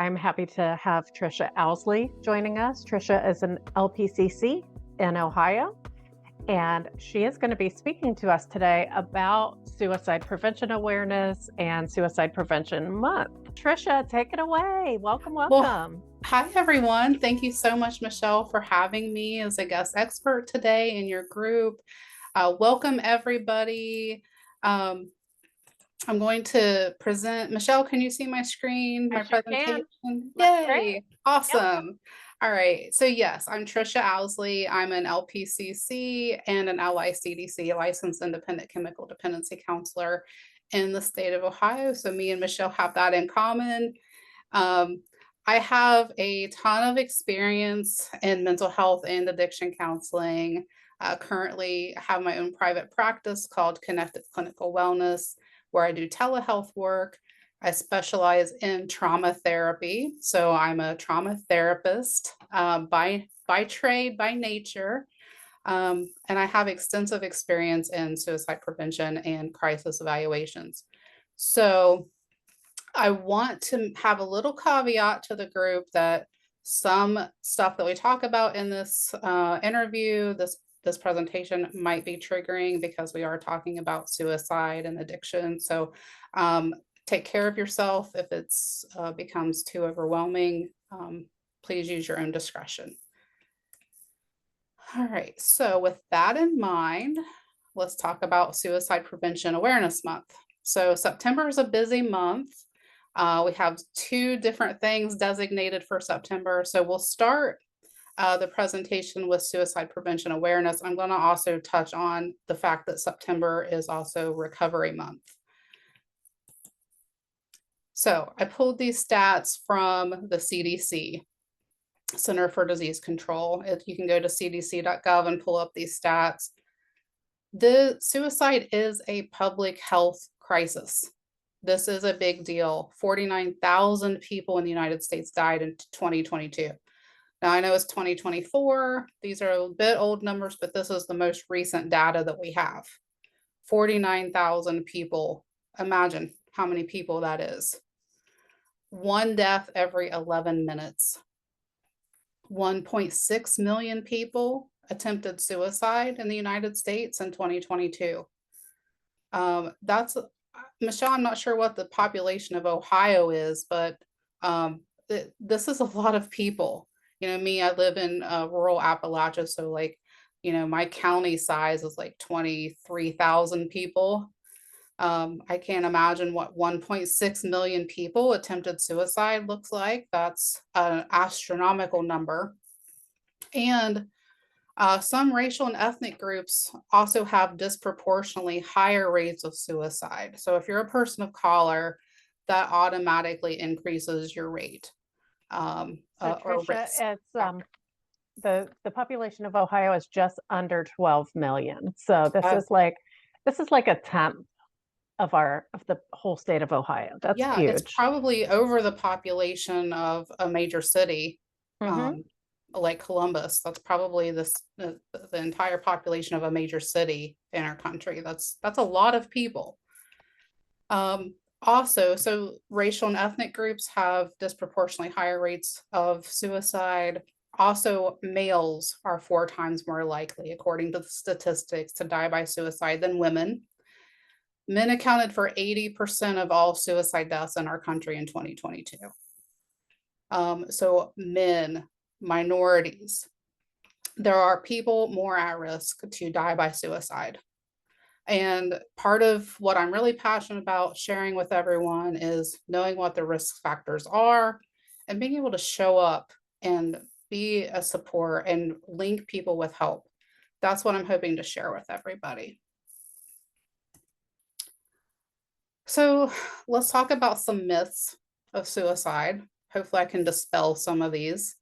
I'm happy to have Trisha Owsley joining us. Trisha is an LPCC in Ohio, and she is going to be speaking to us today about suicide prevention awareness and Suicide Prevention Month. Trisha, take it away. Welcome, Well, welcome. hi everyone. Thank you so much, Michelle, for having me as a guest expert today in your group. Welcome everybody. Um, I'm going to present. Michelle, can you see my screen, I my sure can. presentation? Looks great. Yay, Yep. awesome. All right, so yes, I'm Trisha Owsley. I'm an LPCC and an LICDC, licensed independent chemical dependency counselor in the state of Ohio. So me and Michelle have that in common. Um, I have a ton of experience in mental health and addiction counseling. Currently have my own private practice called Connected Clinical Wellness, where I do telehealth work. I specialize in trauma therapy. So I'm a trauma therapist by trade, by nature. And I have extensive experience in suicide prevention and crisis evaluations. So I want to have a little caveat to the group that some stuff that we talk about in this interview, this presentation might be triggering because we are talking about suicide and addiction. So take care of yourself. If it's becomes too overwhelming, please use your own discretion. All right, so with that in mind, let's talk about Suicide Prevention Awareness Month. So September is a busy month. We have two different things designated for September. So we'll start the presentation with suicide prevention awareness. I'm going to also touch on the fact that September is also Recovery Month. So I pulled these stats from the CDC, Center for Disease Control. You can go to cdc.gov and pull up these stats. The suicide is a public health crisis. This is a big deal. 49,000 people in the United States died in 2022. Now I know it's 2024. These are a bit old numbers, but this is the most recent data that we have. 49,000 people. Imagine how many people that is. One death every 11 minutes. 1.6 million people attempted suicide in the United States in 2022. That's Michelle, I'm not sure what the population of Ohio is, but this is a lot of people. You know, me, I live in rural Appalachia, so like, you know, my county size is like 23,000 people. I can't imagine what 1.6 million people attempted suicide looks like. That's an astronomical number. And some racial and ethnic groups also have disproportionately higher rates of suicide. So if you're a person of color, that automatically increases your rate So or Trisha, risk. it's the population of Ohio is just under 12 million. So Uh, this is like a tenth of the whole state of Ohio. That's yeah, it's huge. probably over the population of a major city, Mm-hmm. um, like Columbus. That's probably the entire population of a major city in our country. That's a lot of people. Also, so racial and ethnic groups have disproportionately higher rates of suicide. Also, males are 4 times more likely, according to the statistics, to die by suicide than women. Men accounted for 80% of all suicide deaths in our country in 2022. So men, minorities, there are people more at risk to die by suicide. And part of what I'm really passionate about sharing with everyone is knowing what the risk factors are and being able to show up and be a support and link people with help. That's what I'm hoping to share with everybody. So let's talk about some myths of suicide. Hopefully I can dispel some of these.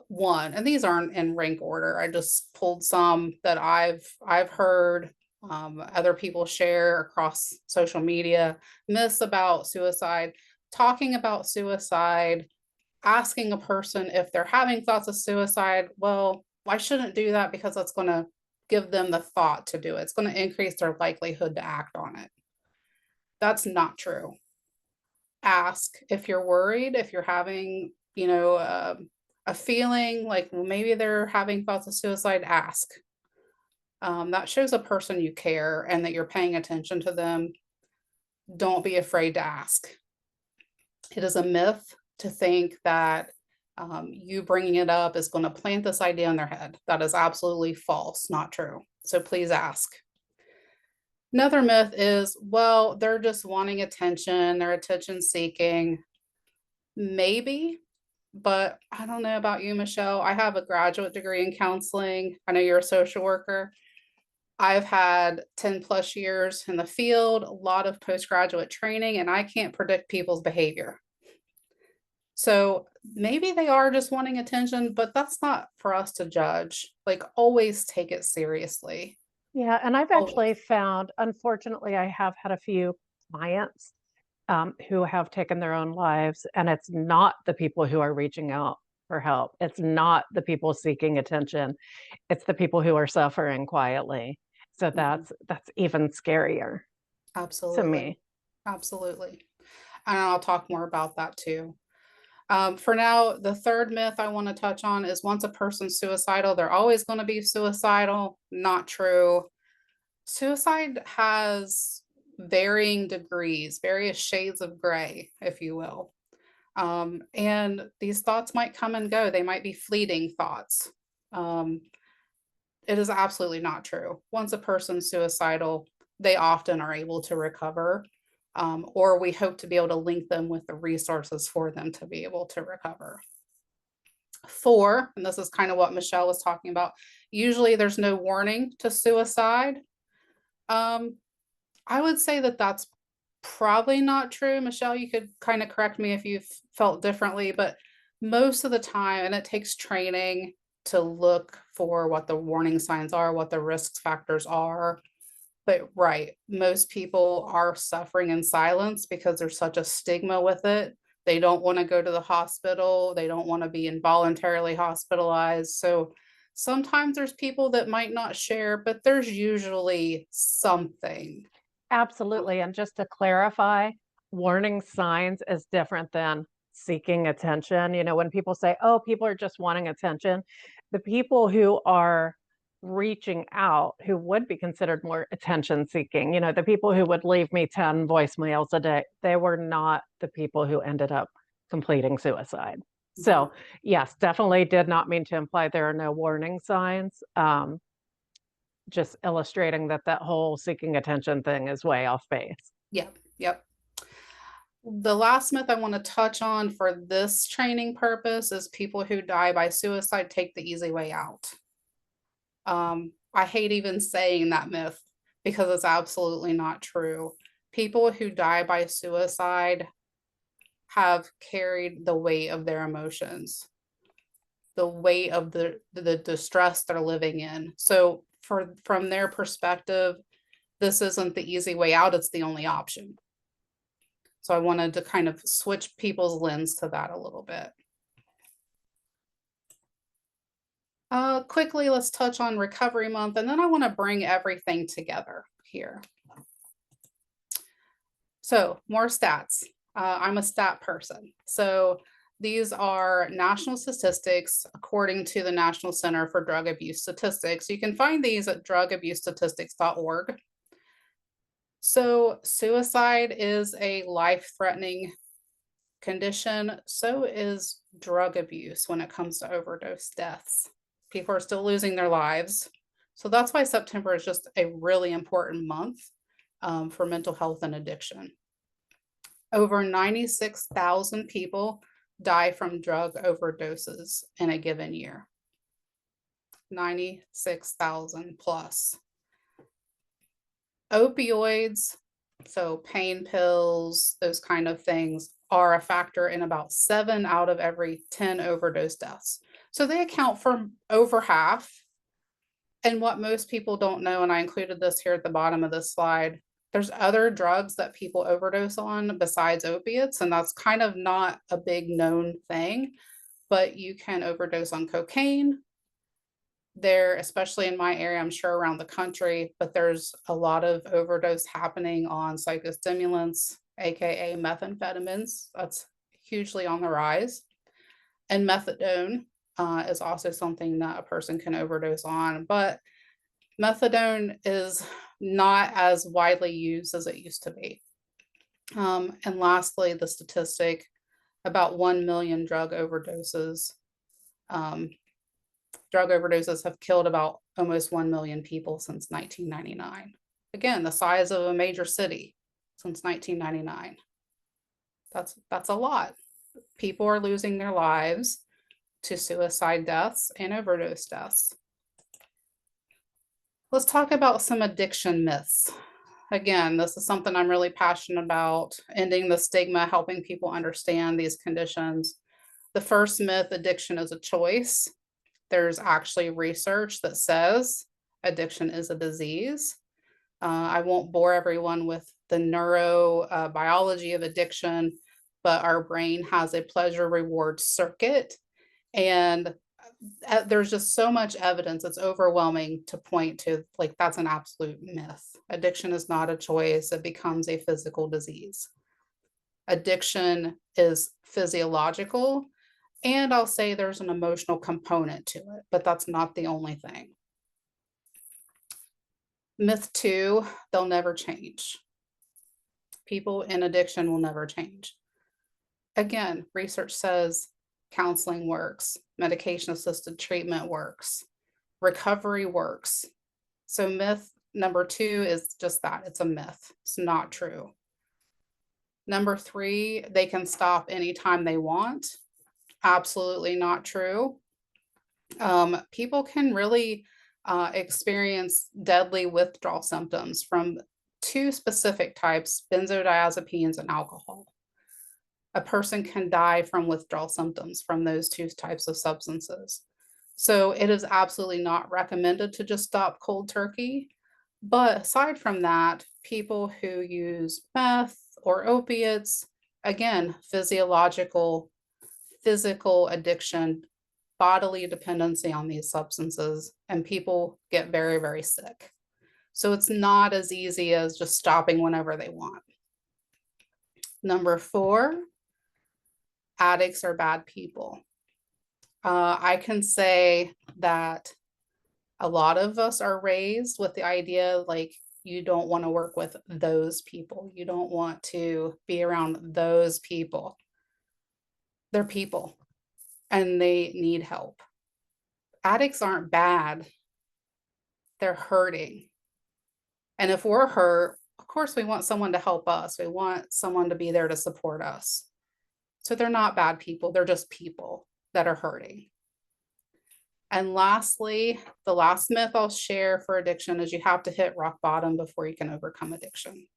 One, and these aren't in rank order. I just pulled some that I've heard other people share across social media. Myths about suicide, talking about suicide, asking a person if they're having thoughts of suicide. Well, I shouldn't do that because that's going to give them the thought to do it. It's going to increase their likelihood to act on it. That's not true. ask if you're worried, if you're having, a feeling like, well, maybe they're having thoughts of suicide, ask. That shows a person you care and that you're paying attention to them. Don't be afraid to ask. It is a myth to think that you bringing it up is going to plant this idea in their head. That is absolutely false, not true. So please ask. Another myth is, well, they're just wanting attention, they're attention seeking. Maybe, but I don't know about you, Michelle. I have a graduate degree in counseling. I know you're a social worker. I've had 10 plus years in the field, a lot of postgraduate training, and I can't predict people's behavior. So maybe they are just wanting attention, but that's not for us to judge. Like, always take it seriously. Yeah, and I've Always. actually found, unfortunately, I have had a few clients who have taken their own lives, and it's not the people who are reaching out for help. It's not the people seeking attention. It's the people who are suffering quietly. So Mhm. that's even scarier to Absolutely. me. Absolutely. And I'll talk more about that too. For now, the third myth I want to touch on is once a person's suicidal, they're always going to be suicidal. Not true. Suicide has varying degrees, various shades of gray, if you will. And these thoughts might come and go. They might be fleeting thoughts. Um, it is absolutely not true. Once a person's suicidal, they often are able to recover, or we hope to be able to link them with the resources for them to be able to recover. Four, and this is kind of what Michelle was talking about, usually there's no warning to suicide. Um, I would say that that's probably not true. Michelle, you could kind of correct me if you've felt differently, but most of the time, and it takes training to look for what the warning signs are, what the risk factors are. But right, most people are suffering in silence because there's such a stigma with it. They don't want to go to the hospital, they don't want to be involuntarily hospitalized. So sometimes there's people that might not share, but there's usually something. Absolutely. And just to clarify, warning signs is different than seeking attention. You know, when people say, oh, people are just wanting attention, the people who are reaching out, who would be considered more attention seeking, the people who would leave me 10 voicemails a day, they were not the people who ended up completing suicide. Mhm. So, yes, definitely did not mean to imply there are no warning signs. Just illustrating that that whole seeking attention thing is way off base. Yep, yep. The last myth I want to touch on for this training purpose is people who die by suicide take the easy way out. I hate even saying that myth because it's absolutely not true. People who die by suicide have carried the weight of their emotions, the weight of the distress they're living in. So from their perspective, this isn't the easy way out, it's the only option. So I wanted to kind of switch people's lens to that a little bit. Quickly, let's touch on Recovery Month, and then I want to bring everything together here. So, more stats. I'm a stat person. So, these are national statistics according to the National Center for Drug Abuse Statistics. You can find these at drugabusestatistics.org. So, suicide is a life threatening condition. So is drug abuse when it comes to overdose deaths. People are still losing their lives. So that's why September is just a really important month for mental health and addiction. Over 96,000 people die from drug overdoses in a given year. 96,000 plus. Opioids, so pain pills, those kind of things, are a factor in about 7 out of every 10 overdose deaths. So they account for over half. And what most people don't know, and I included this here at the bottom of this slide, there's other drugs that people overdose on besides opiates, and that's kind of not a big known thing, but you can overdose on cocaine. There, especially in my area, I'm sure around the country, but there's a lot of overdose happening on psychostimulants, aka methamphetamines. That's hugely on the rise. And methadone is also something that a person can overdose on, but methadone is not as widely used as it used to be. And lastly, the statistic about 1 million um, drug overdoses have killed about almost 1 million people since 1999. Again, the size of a major city since 1999. That's a lot. People are losing their lives to suicide deaths and overdose deaths. Let's talk about some addiction myths. Again, this is something I'm really passionate about, ending the stigma, helping people understand these conditions. The first myth, addiction is a choice. There's actually research that says addiction is a disease. I won't bore everyone with the neurobiology of addiction, but our brain has a pleasure reward circuit. And there's just so much evidence, it's overwhelming to point to, like, that's an absolute myth. Addiction is not a choice, it becomes a physical disease. Addiction is physiological, and I'll say there's an emotional component to it, but that's not the only thing. Myth 2, they'll never change. People in addiction will never change. Again, research says counseling works, medication-assisted treatment works, recovery works. So myth number 2 is just that, it's a myth. It's not true. Number 3, they can stop anytime they want. Absolutely not true. People can really experience deadly withdrawal symptoms from 2 specific types, benzodiazepines and alcohol. A person can die from withdrawal symptoms from those 2 types of substances. So it is absolutely not recommended to just stop cold turkey. But aside from that, people who use meth or opiates, again, physical addiction, bodily dependency on these substances, and people get very, very sick. So it's not as easy as just stopping whenever they want. Number 4, addicts are bad people. I can say that a lot of us are raised with the idea, like, you don't want to work with those people. You don't want to be around those people. They're people and they need help. Addicts aren't bad. They're hurting. And if we're hurt, of course, we want someone to help us. We want someone to be there to support us. So they're not bad people. They're just people that are hurting. And lastly, the last myth I'll share for addiction is you have to hit rock bottom before you can overcome addiction.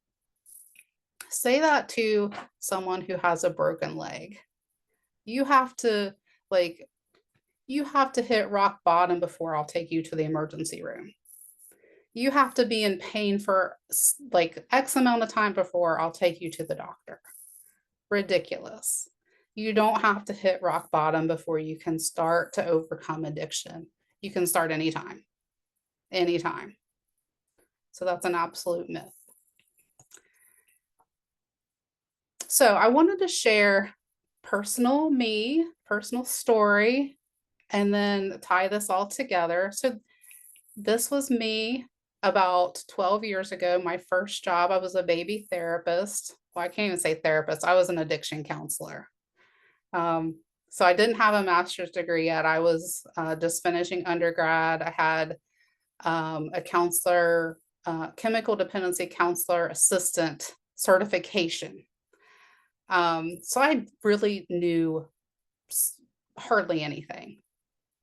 Say that to someone who has a broken leg. You have to hit rock bottom before I'll take you to the emergency room. You have to be in pain for like X amount of time before I'll take you to the doctor. Ridiculous. You don't have to hit rock bottom before you can start to overcome addiction. You can start anytime, anytime. So that's an absolute myth. So I wanted to share personal story, and then tie this all together. So this was me about 12 years ago. My first job, I was a baby therapist. Well, I can't even say therapist. I was an addiction counselor. So I didn't have a master's degree yet. I was just finishing undergrad. I had a counselor, chemical dependency counselor assistant certification. So I really knew hardly anything.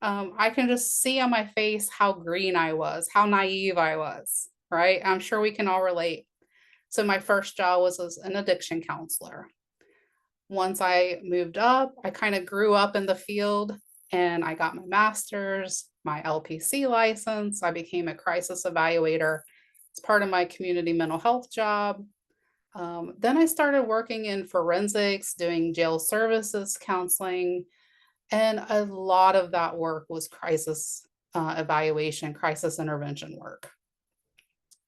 I can just see on my face how green I was, how naive I was, right? I'm sure we can all relate. So my first job was as an addiction counselor. Once I moved up, I kind of grew up in the field and I got my master's, my LPC license. I became a crisis evaluator. It's part of my community mental health job. Then I started working in forensics, doing jail services counseling, and a lot of that work was crisis evaluation, crisis intervention work.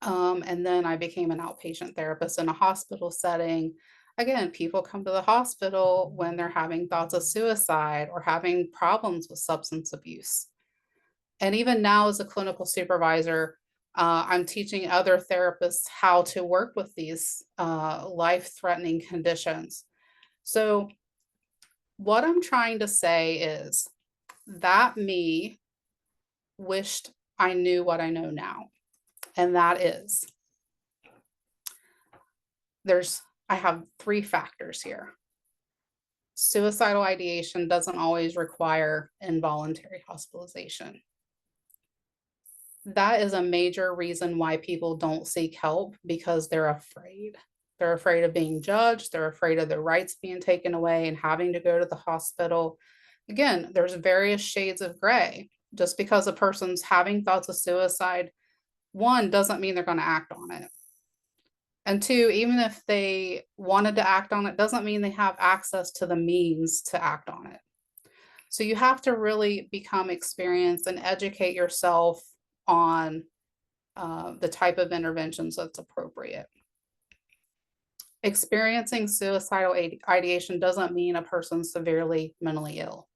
And then I became an outpatient therapist in a hospital setting. Again, people come to the hospital when they're having thoughts of suicide or having problems with substance abuse. And even now, as a clinical supervisor, I'm teaching other therapists how to work with these life threatening conditions. So, what I'm trying to say is that me wished I knew what I know now. And that is I have three factors here. Suicidal ideation doesn't always require involuntary hospitalization. That is a major reason why people don't seek help because they're afraid. They're afraid of being judged, they're afraid of their rights being taken away and having to go to the hospital. Again, there's various shades of gray. Just because a person's having thoughts of suicide, one, doesn't mean they're going to act on it. And two, even if they wanted to act on it, doesn't mean they have access to the means to act on it. So you have to really become experienced and educate yourself on the type of interventions that's appropriate. Experiencing suicidal ideation doesn't mean a person's severely mentally ill.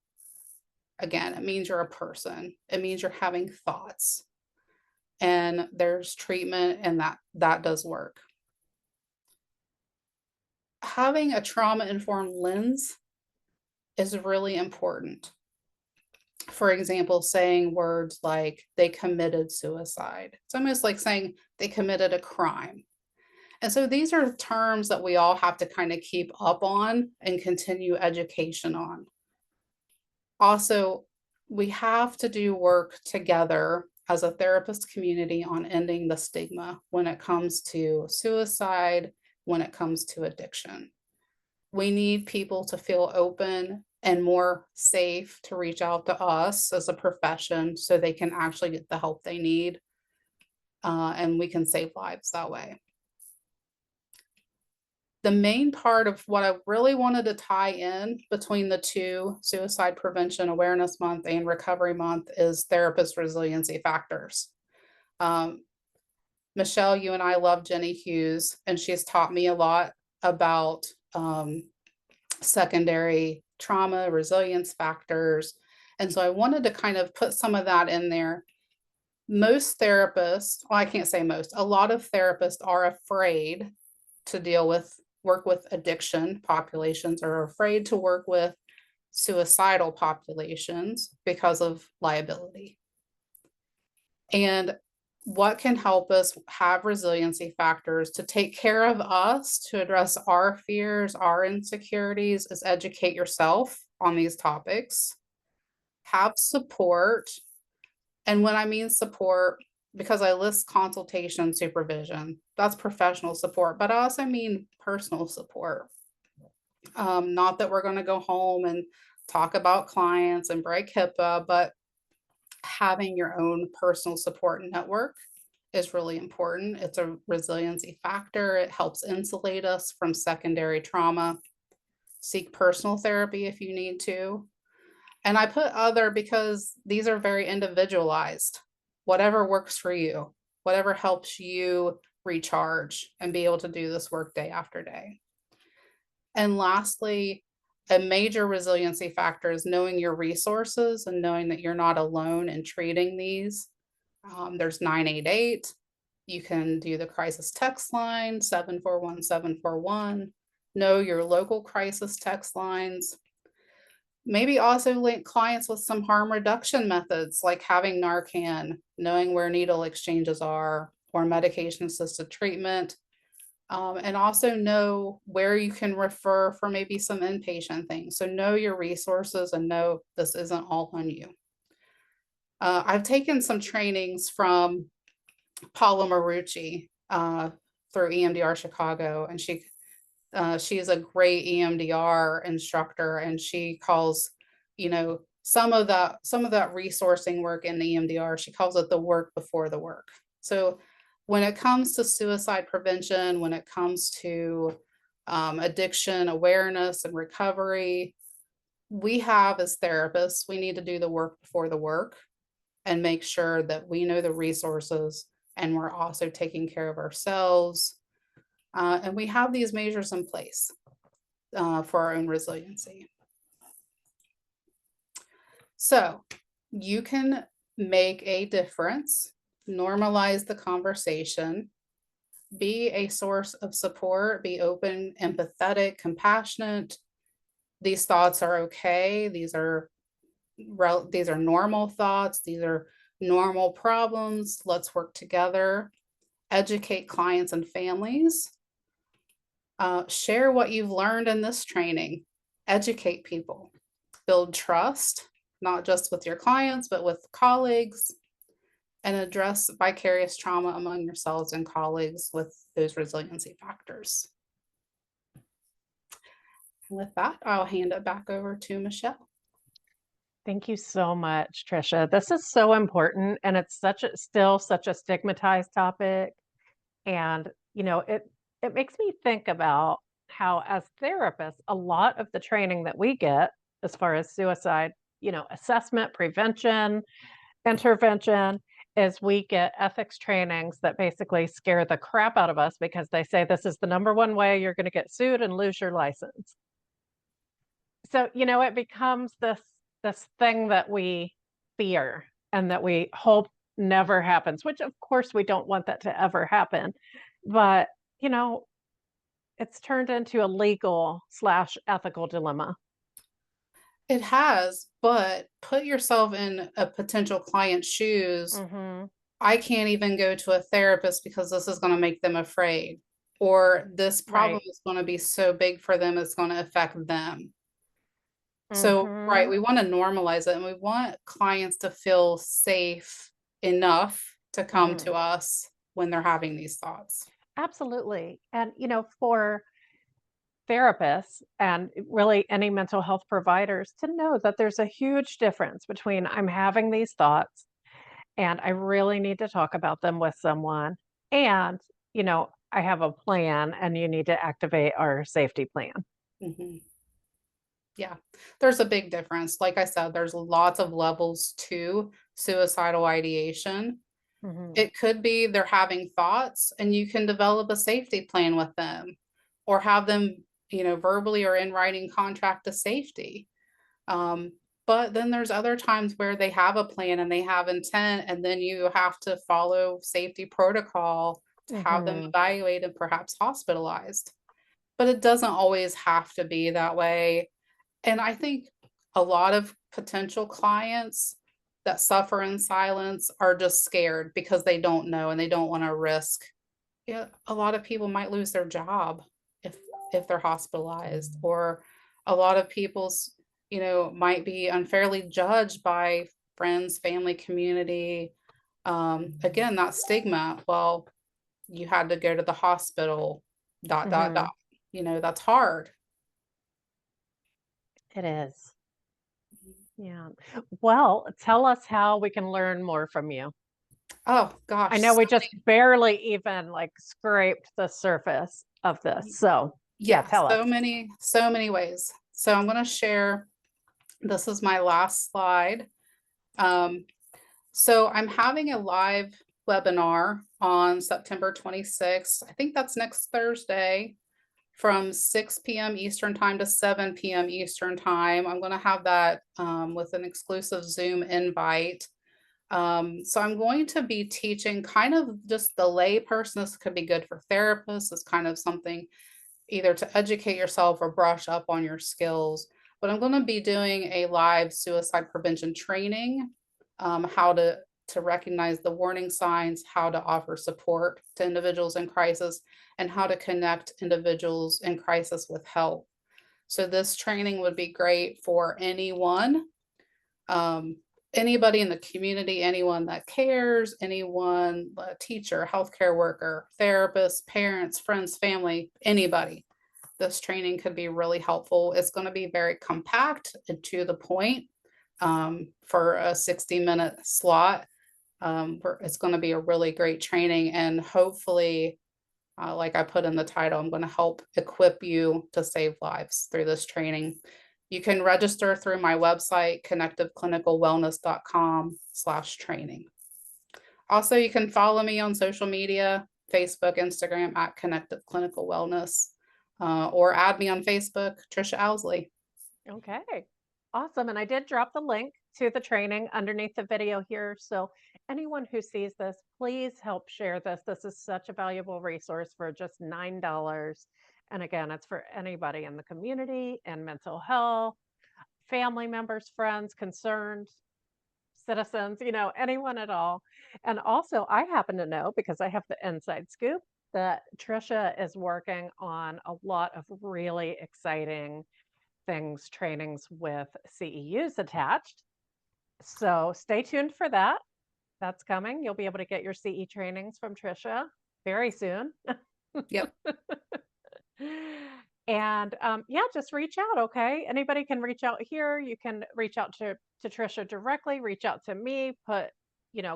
Again, it means you're a person. It means you're having thoughts. And there's treatment and that does work. Having a trauma-informed lens is really important. For example, saying words like they committed suicide. It's almost like saying they committed a crime. And so these are terms that we all have to kind of keep up on and continue education on. Also, we have to do work together as a therapist community on ending the stigma when it comes to suicide, when it comes to addiction. We need people to feel open and more safe to reach out to us as a profession so they can actually get the help they need, and we can save lives that way. The main part of what I really wanted to tie in between the two, Suicide Prevention Awareness Month and Recovery Month, is therapist resiliency factors. Um, Michelle, you and I love Jenny Hughes, and she's taught me a lot about secondary trauma, resilience factors. And so I wanted to kind of put some of that in there. Most therapists, well, I can't say most, a lot of therapists are afraid to work with addiction populations, or afraid to work with suicidal populations because of liability. And what can help us have resiliency factors to take care of us, to address our fears, our insecurities, is educate yourself on these topics, have support. And when I mean support, because I list consultation, supervision, that's professional support, but I also mean personal support. Not that we're going to go home and talk about clients and break HIPAA, but having your own personal support network is really important. It's a resiliency factor. It helps insulate us from secondary trauma. Seek personal therapy if you need to. And I put other because these are very individualized. Whatever works for you, whatever helps you recharge and be able to do this work day after day. And lastly, a major resiliency factor is knowing your resources and knowing that you're not alone in treating these. There's 988. You can do the crisis text line, 741 741. Know your local crisis text lines. Maybe also link clients with some harm reduction methods like having Narcan, knowing where needle exchanges are, or medication assisted treatment. And also know where you can refer for maybe some inpatient things. So know your resources and know this isn't all on you. I've taken some trainings from Paula Marucci through EMDR Chicago, and she is a great EMDR instructor, and she calls, some of that resourcing work in the EMDR, she calls it the work before the work. So when it comes to suicide prevention, when it comes to addiction awareness and recovery, we have as therapists, we need to do the work before the work and make sure that we know the resources and we're also taking care of ourselves. And we have these measures in place for our own resiliency. So you can make a difference, normalize the conversation, be a source of support, be open, empathetic, compassionate. These thoughts are okay. These are normal thoughts. These are normal problems. Let's work together. Educate clients and families. Share what you've learned in this training. Educate people. Build trust, not just with your clients, but with colleagues, and address vicarious trauma among yourselves and colleagues with those resiliency factors. And with that, I'll hand it back over to Michelle. Thank you so much, Trisha. This is so important, and it's still such a stigmatized topic. And it makes me think about how, as therapists, a lot of the training that we get as far as suicide, assessment, prevention, intervention, is we get ethics trainings that basically scare the crap out of us because they say this is the number one way you're going to get sued and lose your license. So, it becomes this thing that we fear and that we hope never happens, which of course we don't want that to ever happen. But, it's turned into a legal/ethical dilemma. It has, but put yourself in a potential client's shoes. Mm-hmm. I can't even go to a therapist because this is going to make them afraid, or this problem Right. is going to be so big for them, it's going to affect them. So, right, Mm-hmm. we want to normalize it, and we want clients to feel safe enough to come Mm-hmm. to us when they're having these thoughts. Absolutely. And, for therapists and really any mental health providers to know that there's a huge difference between I'm having these thoughts and I really need to talk about them with someone, and, I have a plan and you need to activate our safety plan. Mhm. Yeah, there's a big difference. Like I said, there's lots of levels to suicidal ideation. Hmm. It could be they're having thoughts and you can develop a safety plan with them, or have them, verbally or in writing contract to safety. Um, but then there's other times where they have a plan and they have intent, and then you have to follow safety protocol to have them Hmm. evaluated, perhaps hospitalized. But it doesn't always have to be that way. And I think a lot of potential clients that suffer in silence are just scared because they don't know and they don't want to risk. Yeah, a lot of people might lose their job if they're hospitalized, or a lot of people's, might be unfairly judged by friends, family, community. Again, that stigma. Well, you had to go to the hospital, dot, dot, Hmm. dot. That's hard. It is. Yeah. Well, tell us how we can learn more from you. Oh I gosh. know we just barely even like scraped the surface of this. So, yeah, Yeah, tell us. so many ways. So I'm going to share, this is my last slide. Um, so I'm having a live webinar on September 26th. I think that's next Thursday, from 6 p.m. Eastern time to 7 p.m. Eastern time. I'm going to have that with an exclusive Zoom invite. So I'm going to be teaching kind of just the lay person. This could be good for therapists. It's kind of something either to educate yourself or brush up on your skills. But I'm going to be doing a live suicide prevention training, how to recognize the warning signs, how to offer support to individuals in crisis, and how to connect individuals in crisis with help. So this training would be great for anyone, um, anybody in the community, anyone that cares, anyone, a teacher, healthcare worker, therapist, parents, friends, family, anybody. This training could be really helpful. It's going to be very compact and to the point, for a 60-minute slot. It's going to be a really great training, and hopefully, like I put in the title, I'm going to help equip you to save lives through this training. You can register through my website, connectiveclinicalwellness.com/training. Also, you can follow me on social media, Facebook, Instagram at Connective Clinical Wellness, or add me on Facebook, Trisha Owsley. Okay. Awesome. And I did drop the link to the training underneath the video here. So anyone who sees this, please help share this. This is such a valuable resource for just $9. And again, it's for anybody in the community and mental health, family members, friends, concerned citizens, anyone at all. And also, I happen to know because I have the inside scoop that Trisha is working on a lot of really exciting things, trainings with CEUs attached. So stay tuned for that. That's coming. You'll be able to get your CE trainings from Trisha very soon. Yep. And yeah, just reach out, okay? Anybody can reach out here. You can reach out to Trisha directly, reach out to me, put,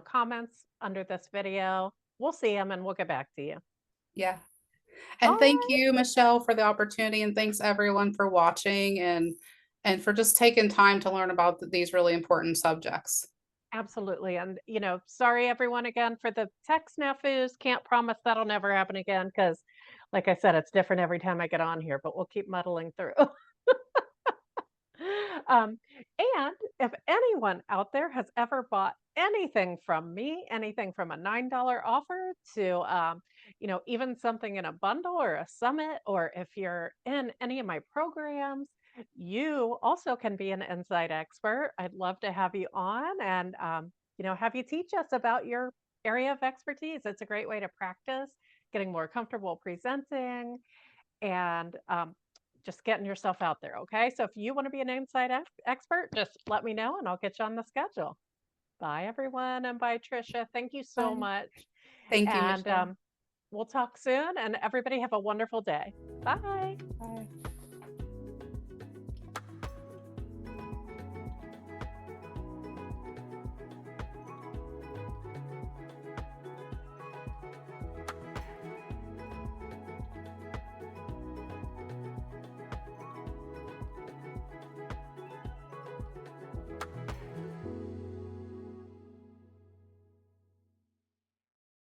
comments under this video. We'll see them and we'll get back to you. Yeah. All And thank right. you, Michelle, for the opportunity, and thanks everyone for watching and for just taking time to learn about these really important subjects. Absolutely. And, sorry everyone again for the tech snafus. Can't promise that'll never happen again because, like I said, it's different every time I get on here, but we'll keep muddling through. Um, and if anyone out there has ever bought anything from me, anything from a $9 offer to, even something in a bundle or a summit, or if you're in any of my programs, you also can be an inside expert. I'd love to have you on and, have you teach us about your area of expertise. It's a great way to practice getting more comfortable presenting and just getting yourself out there. Okay. So if you want to be an inside expert, just let me know and I'll get you on the schedule. Bye, everyone. And bye, Trisha. Thank you so Bye. much. Thank you, And Michelle. we'll talk soon. And everybody have a wonderful day. Bye. Bye.